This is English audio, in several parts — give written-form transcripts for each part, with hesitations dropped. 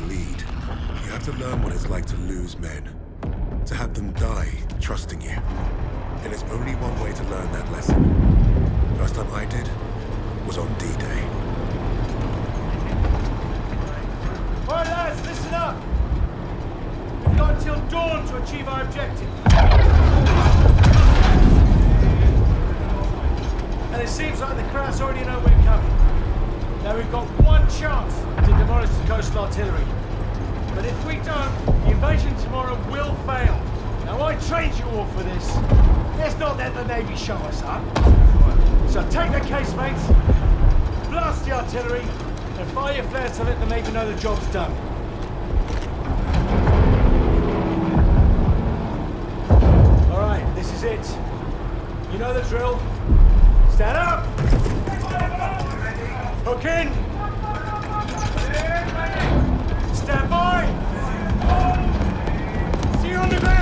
lead, you have to learn what it's like to lose men. To have them die trusting you. And there's only one way to learn that lesson. First time I did was on D-Day. Alright lads, listen up! We've got until dawn to achieve our objective. And it seems like the Krauts already know we're coming. Now we've got one chance to demolish the coastal artillery. But if we don't, the invasion tomorrow will fail. Now I trained you all for this. Let's not let the Navy show us up. So take the casemates, blast the artillery, and fire your flares to let the Navy know the job's done. Alright, this is it. You know the drill. Stand up! Hook in! Stand by! See you on the ground!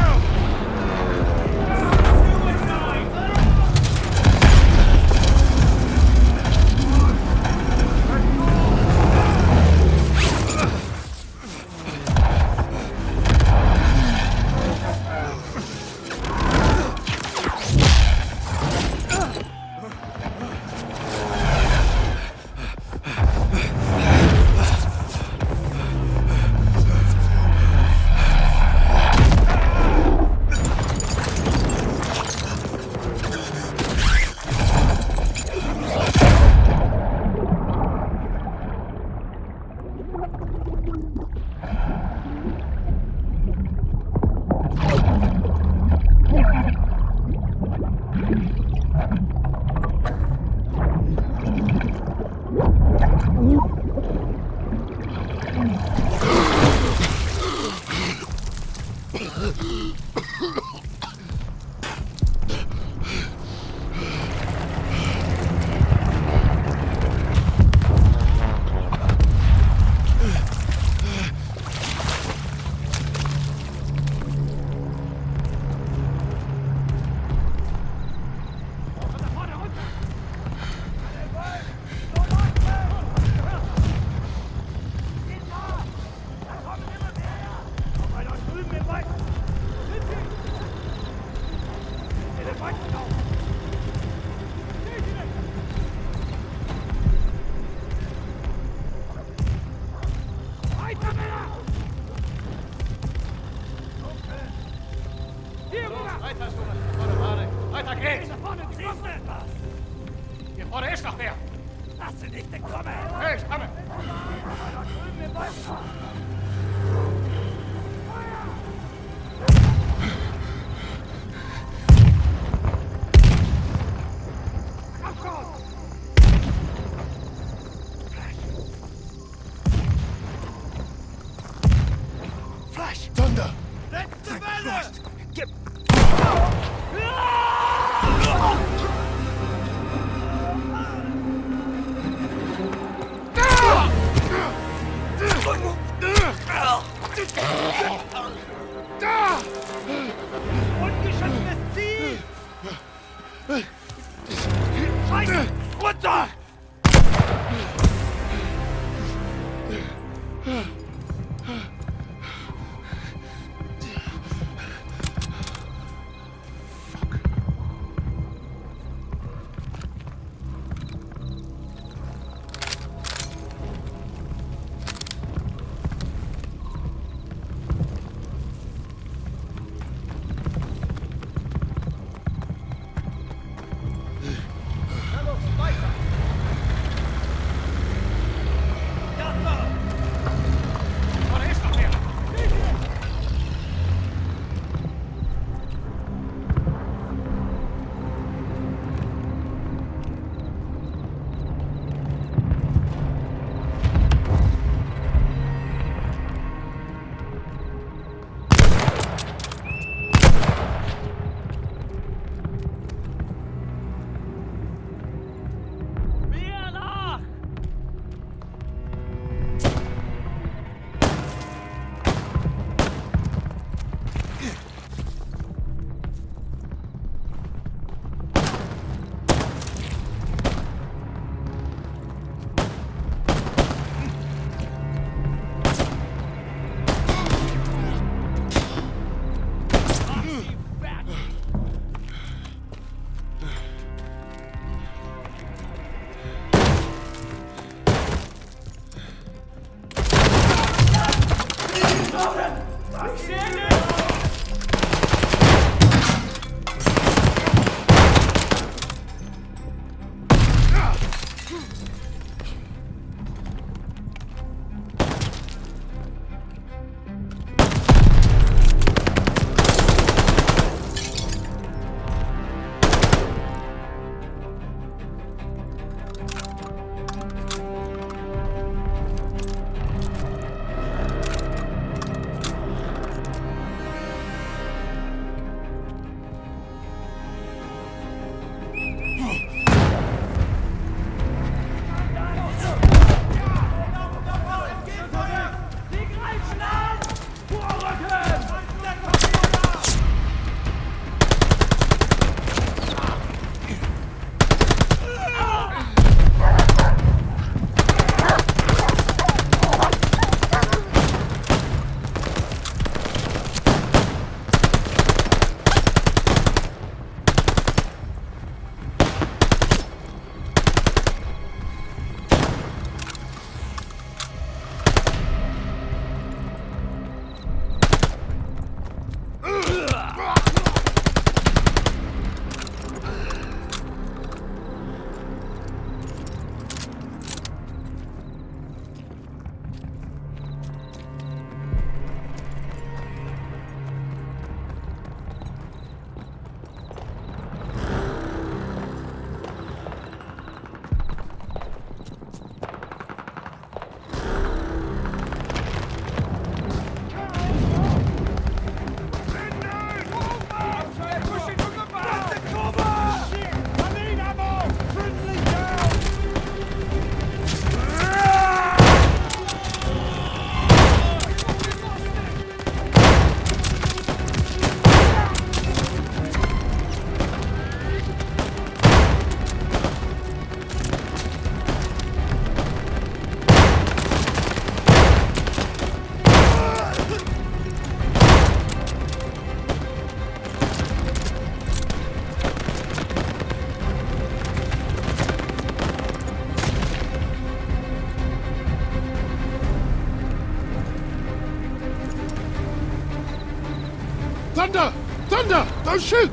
Thunder! Thunder! Don't shoot!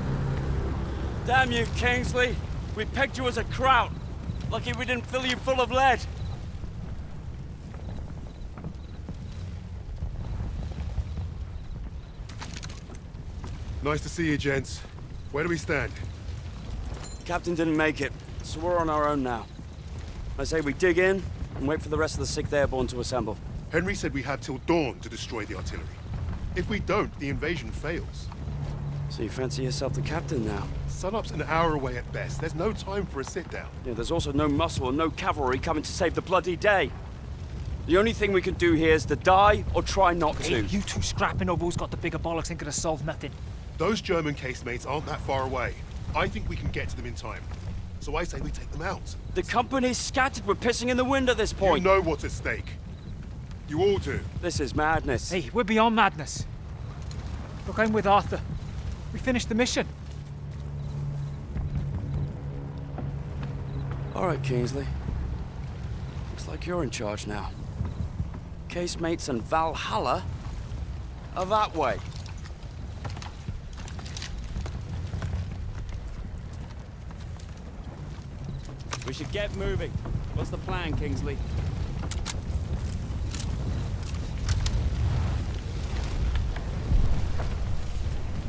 Damn you, Kingsley. We pegged you as a kraut. Lucky we didn't fill you full of lead. Nice to see you, gents. Where do we stand? Captain didn't make it, so we're on our own now. I say we dig in and wait for the rest of the 6th Airborne to assemble. Henry said we had till dawn to destroy the artillery. If we don't, the invasion fails. So you fancy yourself the captain now? Sunup's an hour away at best. There's no time for a sit-down. Yeah, there's also no muscle and no cavalry coming to save the bloody day. The only thing we can do here is to die or try not to. Hey, you two scrapping over who's got the bigger bollocks ain't gonna solve nothing. Those German casemates aren't that far away. I think we can get to them in time. So I say we take them out. The company's scattered. We're pissing in the wind at this point. You know what's at stake. You all do. This is madness. Hey, we're beyond madness. Look, I'm with Arthur. We finished the mission. All right, Kingsley. Looks like you're in charge now. Casemates and Valhalla are that way. We should get moving. What's the plan, Kingsley?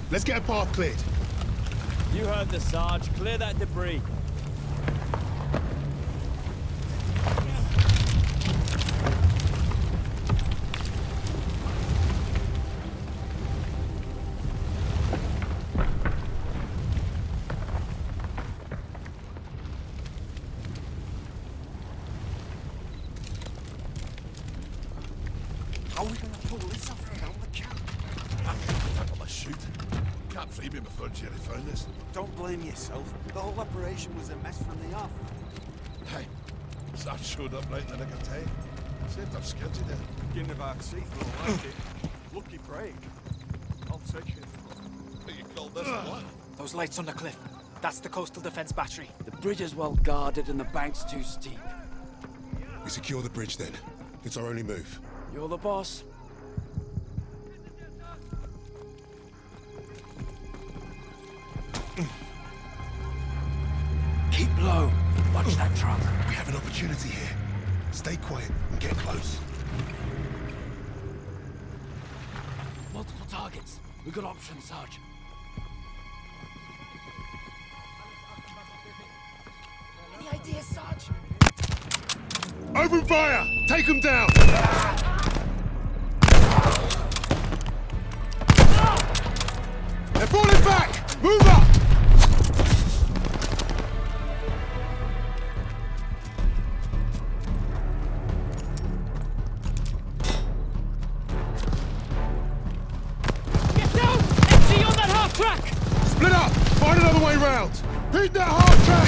Let's get a path cleared. You heard the Sarge. Clear that debris. How are we gonna pull this off without the camp? Let's shoot. Can't free me before Jerry found us. Don't blame yourself. The whole operation was a mess from the off. Hey, Sarge showed up right in the nick of time. Saved our skills there. Getting the back seat, don't like it. Lucky break. I'll take it. What you call this what? Those lights on the cliff. That's the coastal defense battery. The bridge is well guarded and the bank's too steep. We secure the bridge then. It's our only move. You're the boss. Keep low. Watch that truck. We have an opportunity here. Stay quiet and get close. Multiple targets. We got options, Sarge. Any ideas, Sarge? Open fire! Take them down! They're falling back! Move up! Get down! Empty on that half track! Split up! Find another way round! Hit that hard track!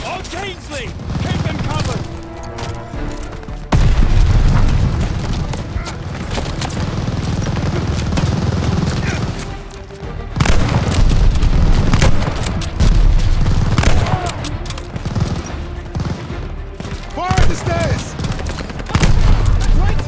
Oh, Kingsley! Keep him covered! Fire at the stairs! That's right!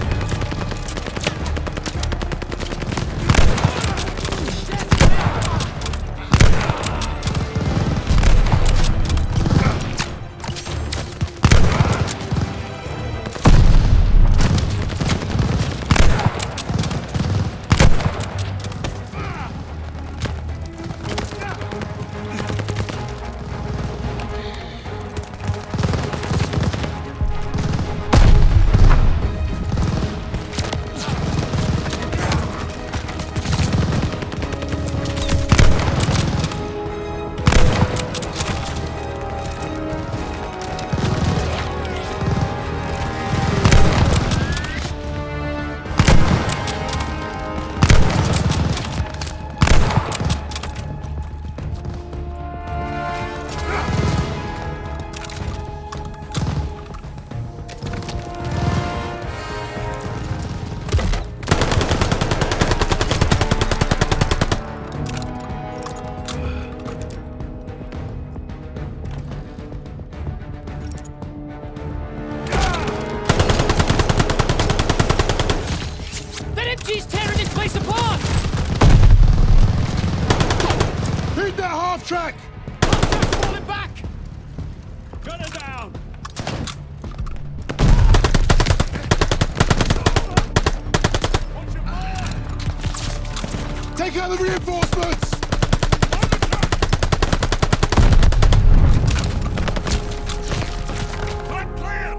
off track! Falling back! Gun her down! Watch your fire! Take out the reinforcements! Flank clear!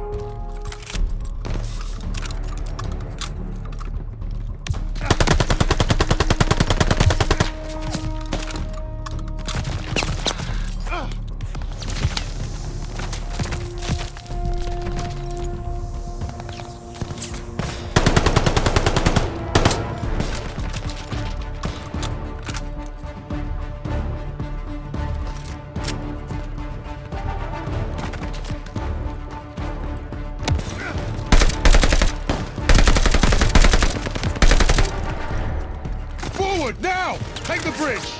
Forward, now! Take the bridge!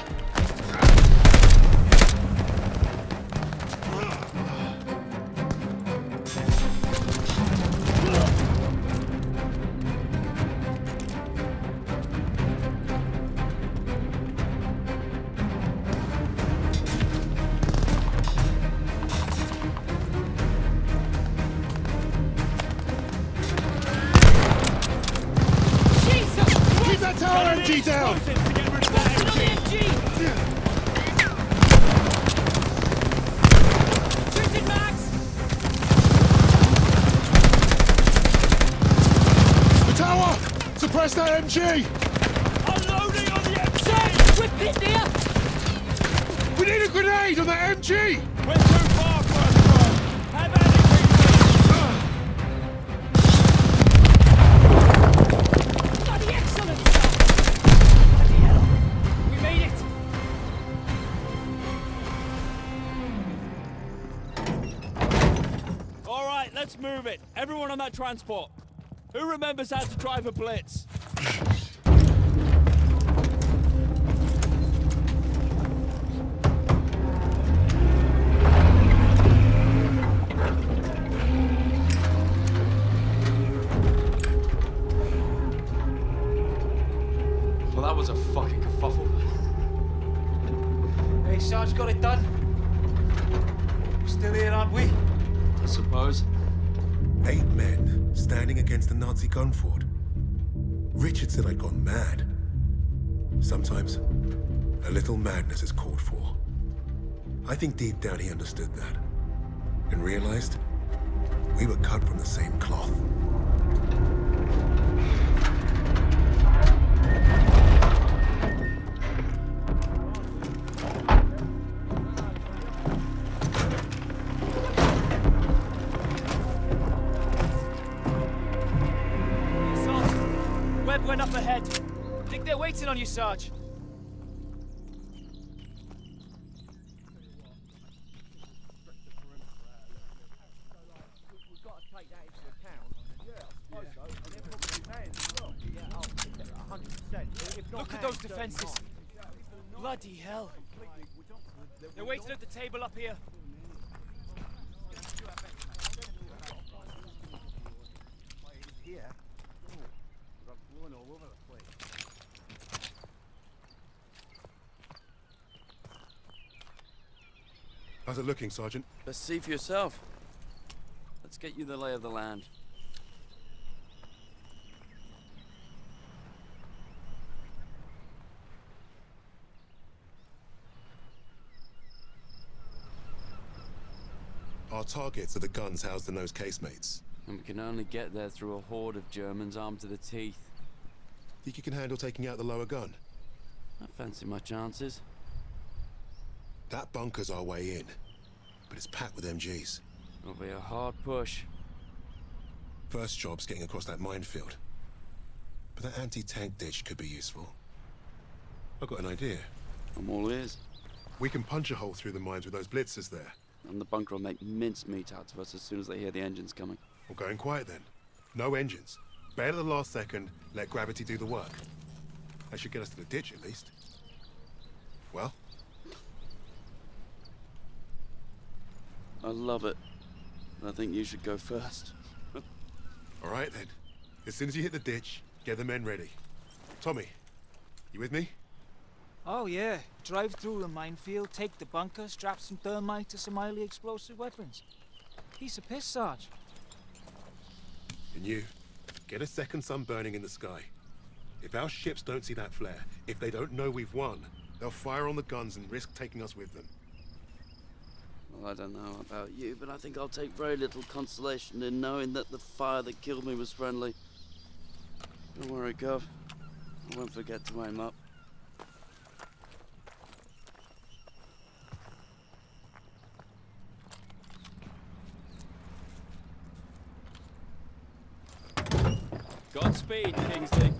Keep that tower MG down! Explosives to get rid of that MG! The tower! Suppress that MG! Unloading on the MG! We're pinned here! We need a grenade on that MG! We're too far for us, bro! Have at it, Bloody excellent! Bloody hell! We made it! All right, let's move it. Everyone on that transport. Who remembers how to drive a blitz? Well, that was a fucking kerfuffle. Hey, Sarge, got it done. We're still here, aren't we? I suppose. 8 men standing against a Nazi gun fort. Richard said I'd gone mad. Sometimes, a little madness is called for. I think deep down he understood that. And realized we were cut from the same cloth. Sarge, Webb went up ahead. Think they're waiting on you, Sarge. Look at those defenses. Bloody hell. They're waiting at the table up here. How's it looking, Sergeant? Let's see for yourself. Let's get you the lay of the land. Our targets are the guns housed in those casemates. And we can only get there through a horde of Germans armed to the teeth. Think you can handle taking out the lower gun? I fancy my chances. That bunker's our way in, but it's packed with MGs. It'll be a hard push. First job's getting across that minefield. But that anti-tank ditch could be useful. I've got an idea. I'm all ears. We can punch a hole through the mines with those blitzers there. And the bunker will make mincemeat out of us as soon as they hear the engines coming. We're going quiet then. No engines. Bail at the last second, let gravity do the work. That should get us to the ditch at least. Well? I love it. I think you should go first. All right then. As soon as you hit the ditch, get the men ready. Tommy, you with me? Oh yeah, drive through a minefield, take the bunker, strap some thermite to some highly explosive weapons. Piece of piss, Sarge. And you, get a second sun burning in the sky. If our ships don't see that flare, if they don't know we've won, they'll fire on the guns and risk taking us with them. Well, I don't know about you, but I think I'll take very little consolation in knowing that the fire that killed me was friendly. Don't worry, Gov. I won't forget to aim up. Godspeed, Kingsley.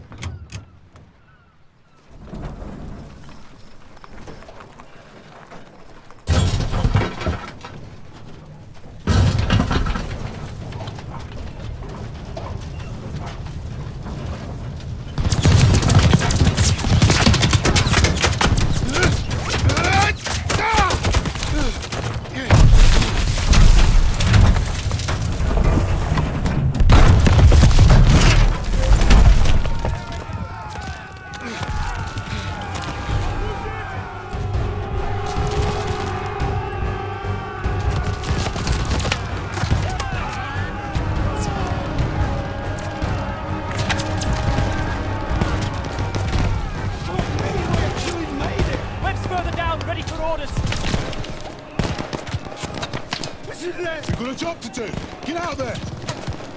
We've got a job to do. Get out there.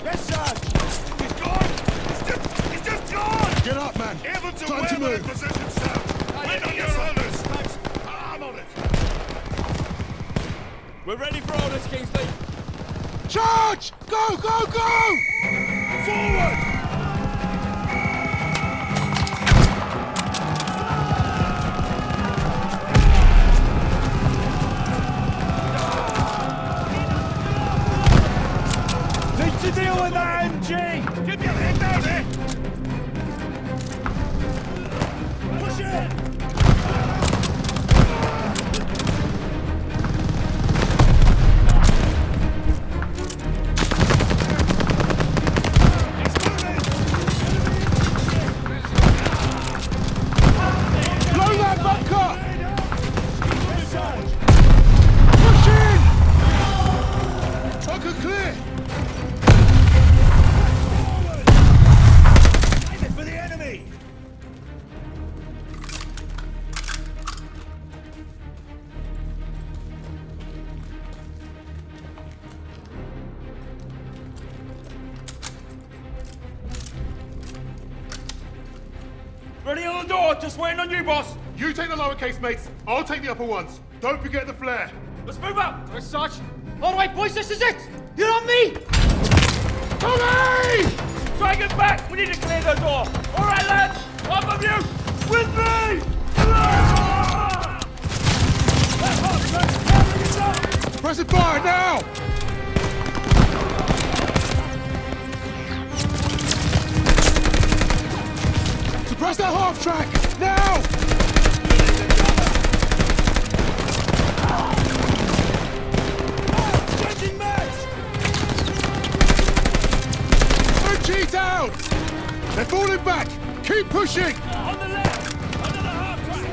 Yes, Sarge. He's gone. He's just gone. Get up, man. Able to Time to move. position, sir. Wait on your orders. Thanks. I'm on it. We're ready for orders, Kingsley. Charge! Go, go, go! Forward. To deal with that MG! Keep your head down there! Push it! Blow that bunker! Push in! Bunker clear! For the enemy! Ready on the door, just waiting on you, boss. You take the lowercase, mates. I'll take the upper ones. Don't forget the flare. Let's move up. Where's Sarge? All right, boys, this is it! You're on me! Tommy! Try and get back. We need to clear the door. All right, lads. Up of you. With me. Press it fire now! Suppress that half track! Now! Changing mags! MG down! They're falling back! Keep pushing! On the left. Under the half track.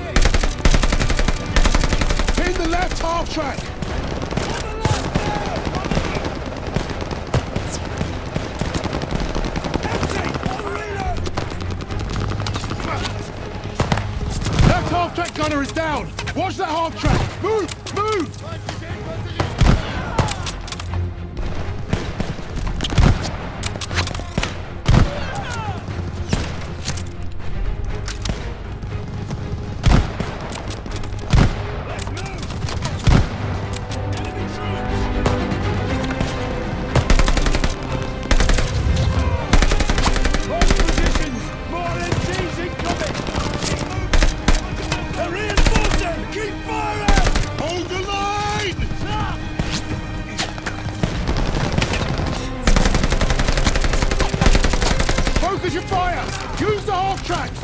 Pin the left half track! Left half track gunner is down! Watch that half track! Move! Move! Hold the line! Focus your fire! Use the half tracks!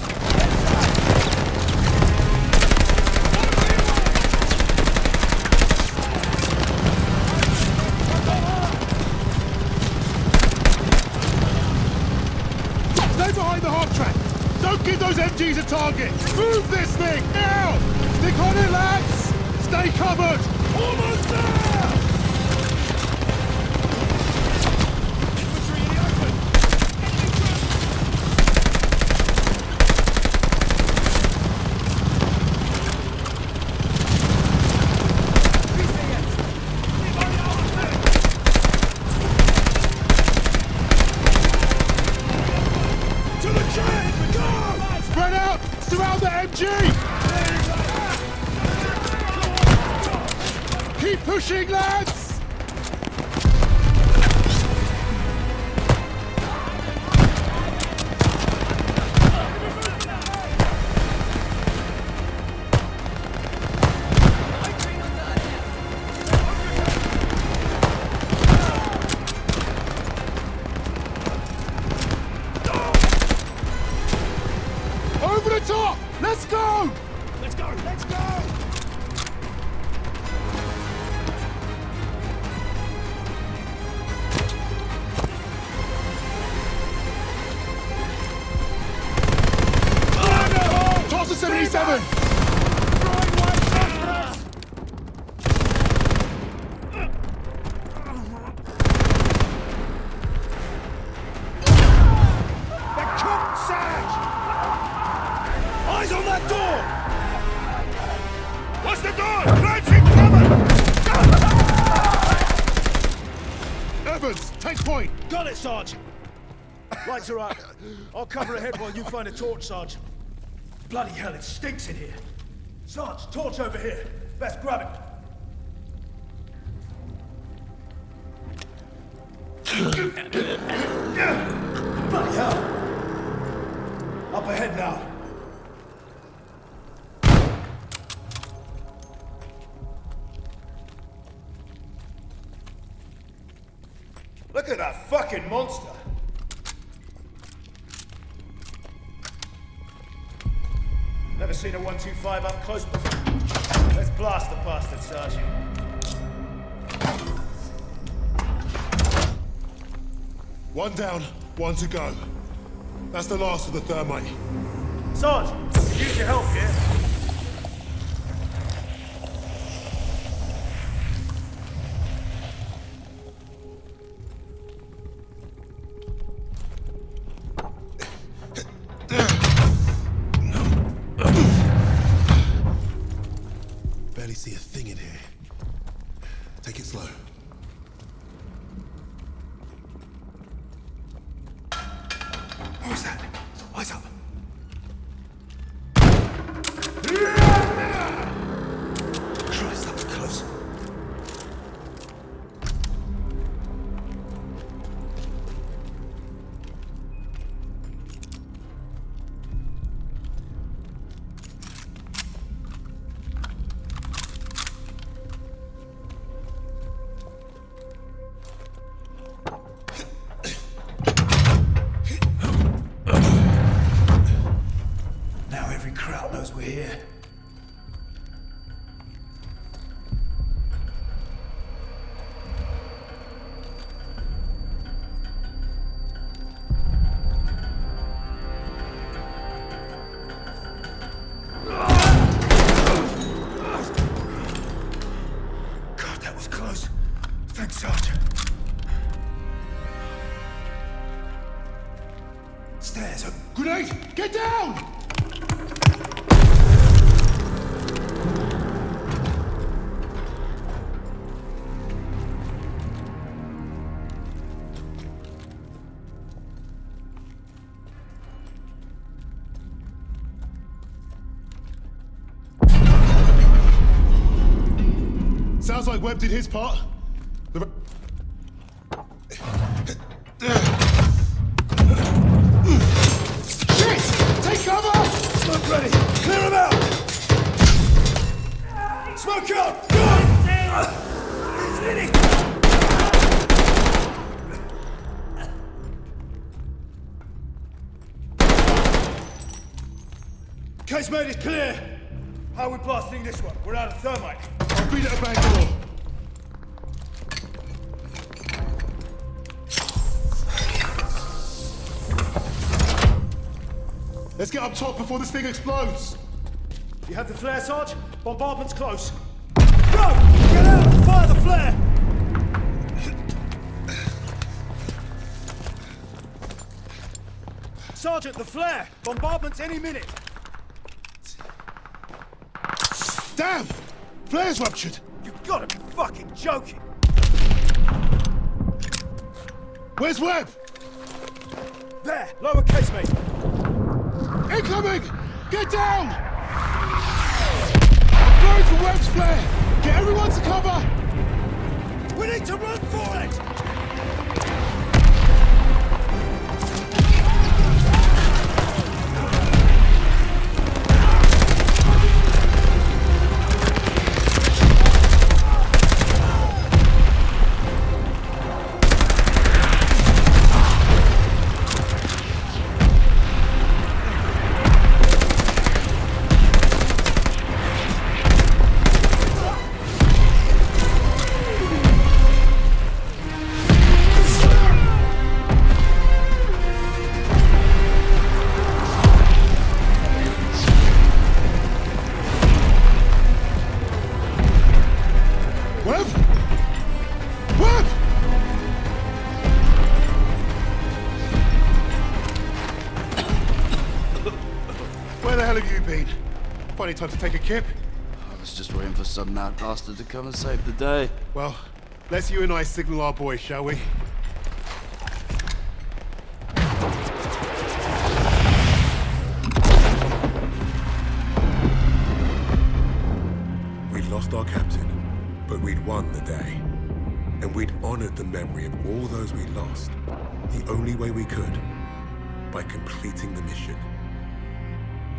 Stay behind the half track! Don't Give those MGs a target! Move this thing, now! Stick on it, lads! Stay covered! Almost there! Infantry in the open! To the train! Go! Spread out! Surround the MG! Keep pushing, lads! Over the top! Let's go! Let's go! Let's go! Toss the 77! Eyes on that door! What's the door? Crouching cover! Evans, take point! Got it, Sergeant! Lights are out. I'll cover ahead while you find a torch, Sergeant. Bloody hell, it stinks in here. Sarge, torch over here. Best grab it. Bloody hell! Up ahead now. Look at that fucking monster! Never seen a 125 up close before. Let's blast the bastard, Sergeant. One down, one to go. That's the last of the thermite. Sarge, use your help here. Barely see a thing in here. Take it slow. What was that? Eyes up. Christ, that was close. Now every crowd knows we're here. God, that was close. Thanks, Sergeant. Stairs. Grenade! Get down! Sounds like Webb did his part. The... Shit! Take cover! Smoke ready! Clear him out! Smoke out! Go! Casemate is clear! How are we blasting this one? We're out of thermite. I'll beat it at Vanguard. Let's get up top before this thing explodes. You have the flare, Sarge? Bombardment's close. Go! Get out and fire the flare! Sergeant, the flare! Bombardment's any minute! Damn! Flare's ruptured! You've got to be fucking joking! Where's Webb? There! Lower casemate! Incoming! Get down! I'm going for Webb's flare! Get everyone to cover! We need to run for it! Funny time to take a kip. I was just waiting for some mad bastard to come and save the day. Well, let's you and I signal our boys, shall we? We'd lost our captain, but we'd won the day. And we'd honored the memory of all those we lost, the only way we could, by completing the mission.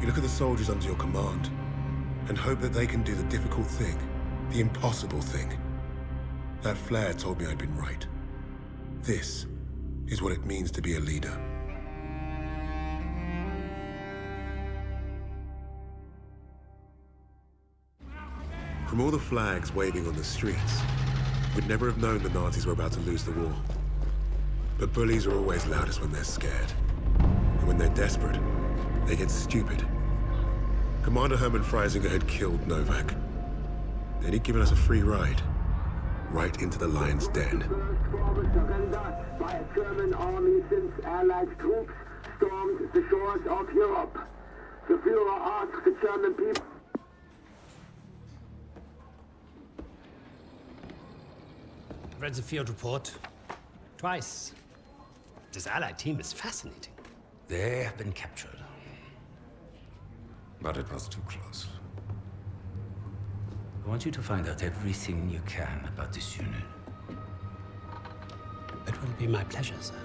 You look at the soldiers under your command, and hope that they can do the difficult thing, the impossible thing. That flare told me I'd been right. This is what it means to be a leader. From all the flags waving on the streets, we'd never have known the Nazis were about to lose the war. But bullies are always loudest when they're scared. And when they're desperate, they get stupid. Commander Hermann Freisinger had killed Novak. Then he'd given us a free ride, right into the lion's den. Forward surrender by a German army since Allied troops stormed the shores of Europe. The Führer asked the German people. I've read the field report twice. This Allied team is fascinating. They have been captured. But it was too close. I want you to find out everything you can about this unit. It will be my pleasure, sir.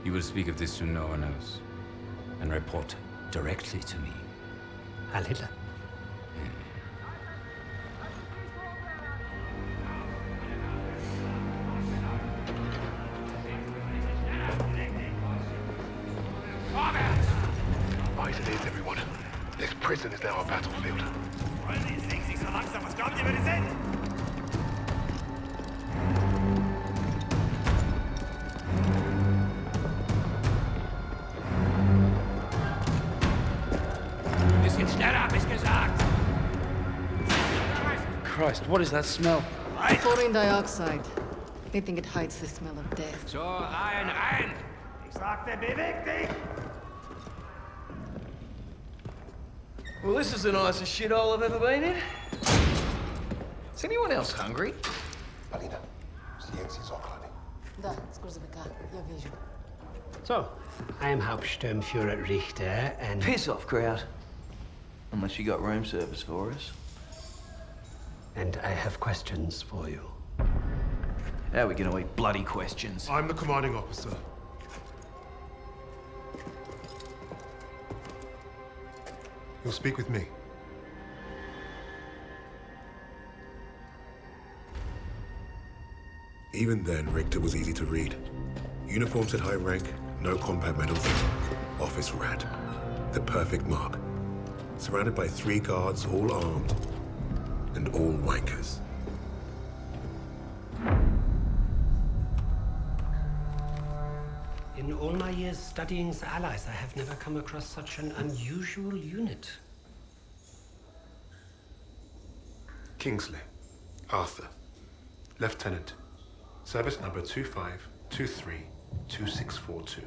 You will speak of this to no one else, and report directly to me. Heil Hitler. Right it is, everyone. This prison is now a battlefield. Wollen Sie es sich so langsam? Was glauben Sie, wer die sind? Ein bisschen schneller, hab ich gesagt. Christ, what is that smell? Chlorine dioxide. They think it hides the smell of death. So, rein! Ich sagte, beweg dich! Well, this is the nicest shithole I've ever been in. Is anyone else hungry? Alina, silenci Zoklani. Da, scurzavika, ja вижу. So, I am Hauptsturmführer Richter, and... Piss off, crowd. Unless you got room service for us. And I have questions for you. How are we gonna eat bloody questions? I'm the commanding officer. You'll speak with me. Even then, Richter was easy to read. Uniform said high rank, no combat medals. Office rat. The perfect mark. Surrounded by 3 guards, all armed. And all wankers. In all my years studying the Allies, I have never come across such an unusual unit. Kingsley. Arthur. Lieutenant. Service number 25232642.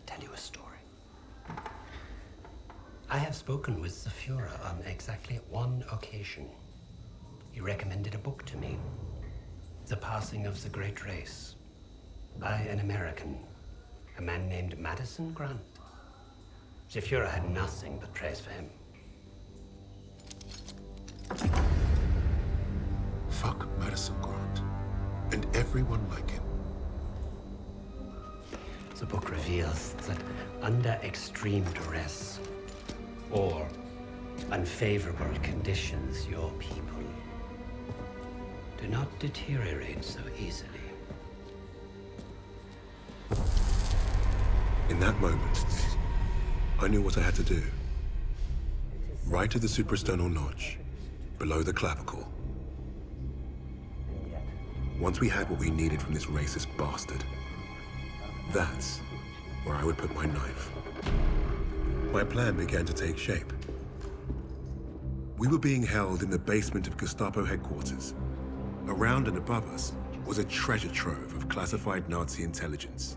Tell you a story. I have spoken with the Führer on exactly one occasion. He recommended a book to me. The Passing of the Great Race. By an American. A man named Madison Grant. The Führer had nothing but praise for him. Fuck Madison Grant. And everyone like him. The book reveals that under extreme duress or unfavorable conditions, your people do not deteriorate so easily. In that moment, I knew what I had to do. Right to the suprasternal notch, below the clavicle. Once we had what we needed from this racist bastard, that's where I would put my knife. My plan began to take shape. We were being held in the basement of Gestapo headquarters. Around and above us was a treasure trove of classified Nazi intelligence.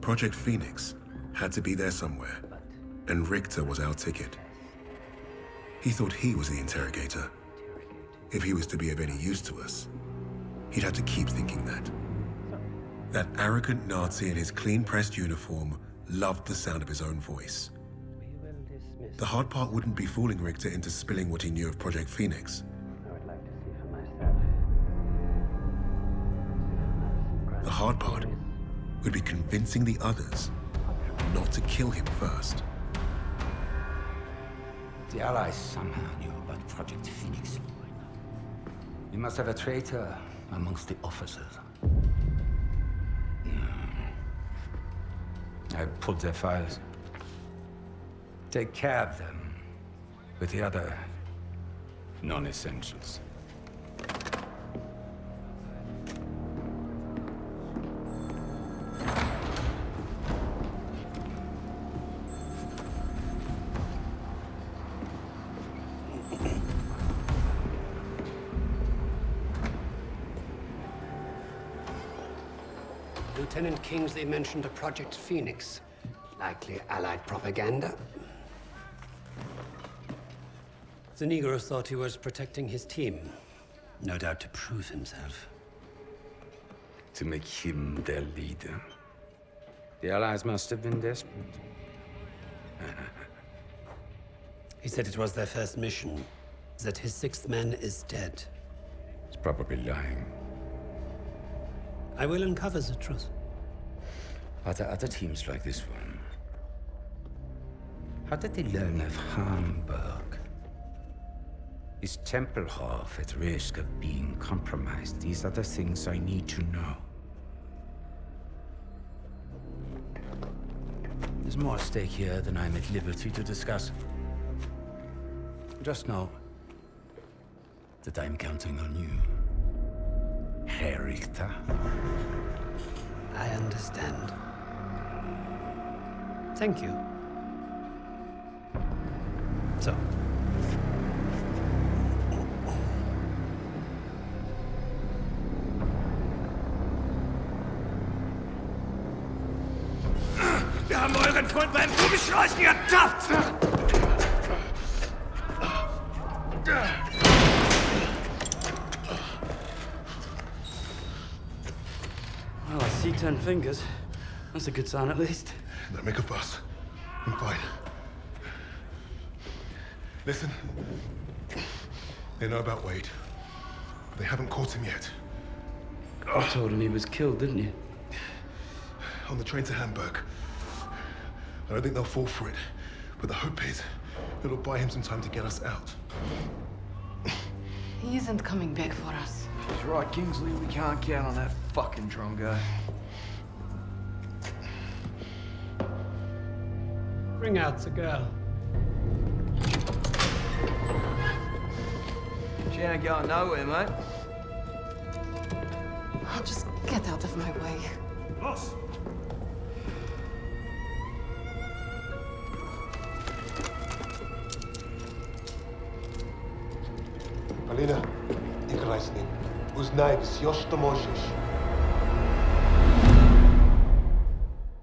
Project Phoenix had to be there somewhere, and Richter was our ticket. He thought he was the interrogator. If he was to be of any use to us, he'd have to keep thinking that. That arrogant Nazi in his clean-pressed uniform loved the sound of his own voice. The hard part wouldn't be fooling Richter into spilling what he knew of Project Phoenix. The hard part would be convincing the others not to kill him first. The Allies somehow knew about Project Phoenix. You must have a traitor amongst the officers. I pulled their files. Take care of them with the other non-essentials. Lieutenant Kingsley mentioned a Project Phoenix. Likely Allied propaganda. The Negro thought he was protecting his team. No doubt to prove himself. To make him their leader. The Allies must have been desperate. He said it was their first mission. That his sixth man is dead. He's probably lying. I will uncover the truth. Are there other teams like this one? How did they learn of Hamburg? Is Tempelhof at risk of being compromised? These are the things I need to know. There's more at stake here than I'm at liberty to discuss. Just know that I'm counting on you, Herr Richter. I understand. Thank you. So. Wir haben euren Freund beim Gummischleusen ertappt! Well, I see 10 fingers. That's a good sign, at least. Don't make a fuss. I'm fine. Listen. They know about Wade. But they haven't caught him yet. You told him he was killed, didn't you? On the train to Hamburg. I don't think they'll fall for it. But the hope is it'll buy him some time to get us out. He isn't coming back for us. He's right, Kingsley. We can't count on that fucking Tonga. Bring out the girl. She ain't going nowhere, mate. Just get out of my way. Los! Alina, ik reis niet. Uznaj, Jos de Mosjes.